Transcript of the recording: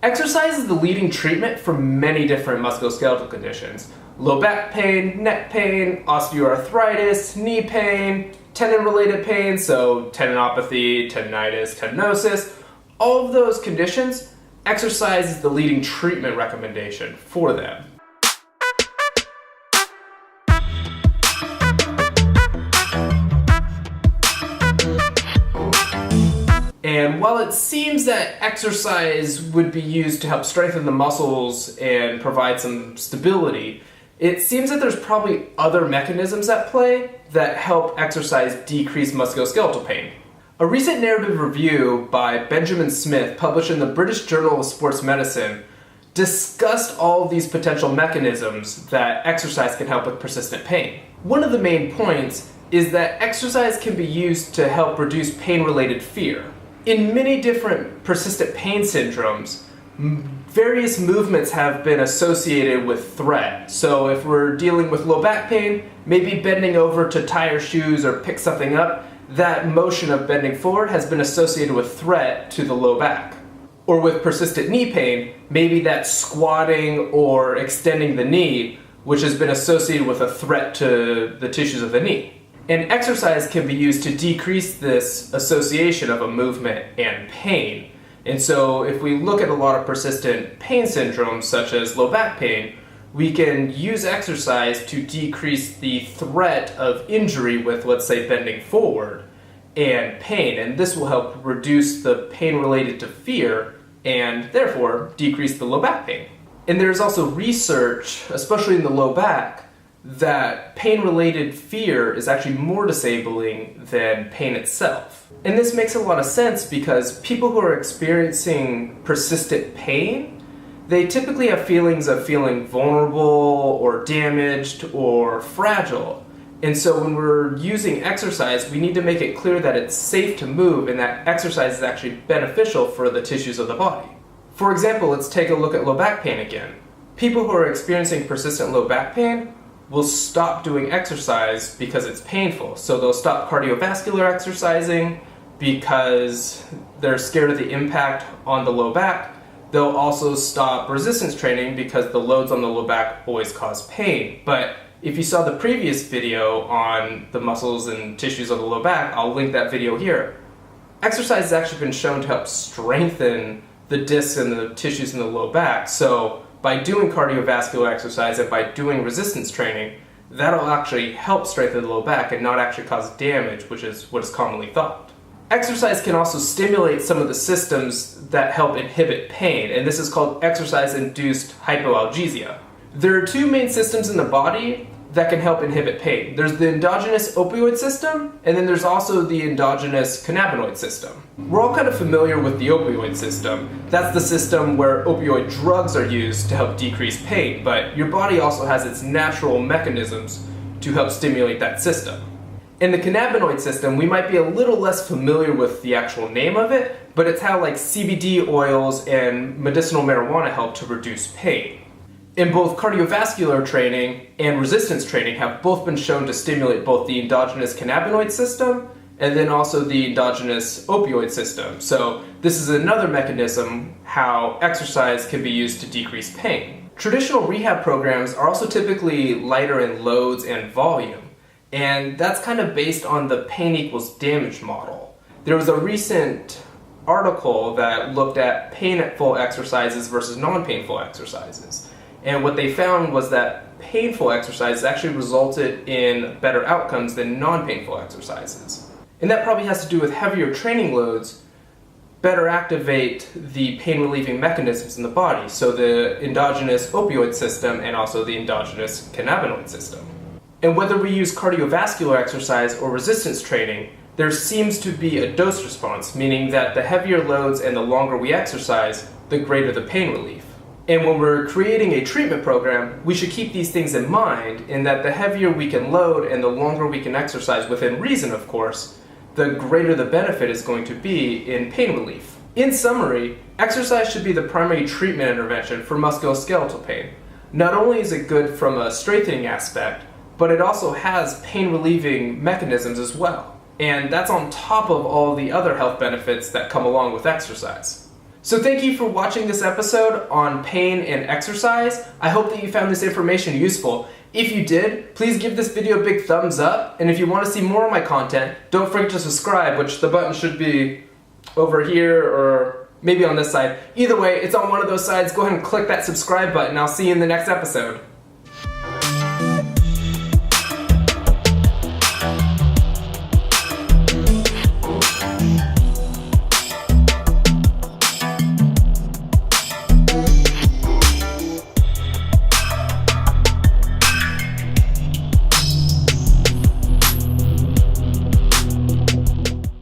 Exercise is the leading treatment for many different musculoskeletal conditions. Low back pain, neck pain, osteoarthritis, knee pain, tendon-related pain, so tendinopathy, tendinitis, tendinosis. All of those conditions, exercise is the leading treatment recommendation for them. And while it seems that exercise would be used to help strengthen the muscles and provide some stability, it seems that there's probably other mechanisms at play that help exercise decrease musculoskeletal pain. A recent narrative review by Benjamin Smith, published in the British Journal of Sports Medicine, discussed all of these potential mechanisms that exercise can help with persistent pain. One of the main points is that exercise can be used to help reduce pain-related fear. In many different persistent pain syndromes, various movements have been associated with threat. So if we're dealing with low back pain, maybe bending over to tie your shoes or pick something up, that motion of bending forward has been associated with threat to the low back. Or with persistent knee pain, maybe that's squatting or extending the knee, which has been associated with a threat to the tissues of the knee. And exercise can be used to decrease this association of a movement and pain. And so if we look at a lot of persistent pain syndromes, such as low back pain, we can use exercise to decrease the threat of injury with, let's say, bending forward and pain. And this will help reduce the pain related to fear and therefore decrease the low back pain. And there's also research, especially in the low back, that pain-related fear is actually more disabling than pain itself. And this makes a lot of sense because people who are experiencing persistent pain, they typically have feelings of feeling vulnerable or damaged or fragile. And so when we're using exercise, we need to make it clear that it's safe to move and that exercise is actually beneficial for the tissues of the body. For example, let's take a look at low back pain again. People who are experiencing persistent low back pain will stop doing exercise because it's painful. So they'll stop cardiovascular exercising because they're scared of the impact on the low back. They'll also stop resistance training because the loads on the low back always cause pain. But if you saw the previous video on the muscles and tissues of the low back, I'll link that video here. Exercise has actually been shown to help strengthen the discs and the tissues in the low back. So by doing cardiovascular exercise and by doing resistance training, that'll actually help strengthen the low back and not actually cause damage, which is what is commonly thought. Exercise can also stimulate some of the systems that help inhibit pain, and this is called exercise-induced hypoalgesia. There are two main systems in the body that can help inhibit pain. There's the endogenous opioid system, and then there's also the endogenous cannabinoid system. We're all kind of familiar with the opioid system. That's the system where opioid drugs are used to help decrease pain, but your body also has its natural mechanisms to help stimulate that system. In the cannabinoid system, we might be a little less familiar with the actual name of it, but it's how like CBD oils and medicinal marijuana help to reduce pain. In both cardiovascular training and resistance training have both been shown to stimulate both the endogenous cannabinoid system and then also the endogenous opioid system. So this is another mechanism how exercise can be used to decrease pain. Traditional rehab programs are also typically lighter in loads and volume, and that's kind of based on the pain equals damage model. There was a recent article that looked at painful exercises versus non-painful exercises. And what they found was that painful exercises actually resulted in better outcomes than non-painful exercises. And that probably has to do with heavier training loads better activate the pain-relieving mechanisms in the body, so the endogenous opioid system and also the endogenous cannabinoid system. And whether we use cardiovascular exercise or resistance training, there seems to be a dose response, meaning that the heavier loads and the longer we exercise, the greater the pain relief. And when we're creating a treatment program, we should keep these things in mind, in that the heavier we can load and the longer we can exercise, within reason of course, the greater the benefit is going to be in pain relief. In summary, exercise should be the primary treatment intervention for musculoskeletal pain. Not only is it good from a strengthening aspect, but it also has pain relieving mechanisms as well. And that's on top of all the other health benefits that come along with exercise. So thank you for watching this episode on pain and exercise. I hope that you found this information useful. If you did, please give this video a big thumbs up, and if you want to see more of my content, don't forget to subscribe, which the button should be over here or maybe on this side. Either way, it's on one of those sides. Go ahead and click that subscribe button. I'll see you in the next episode.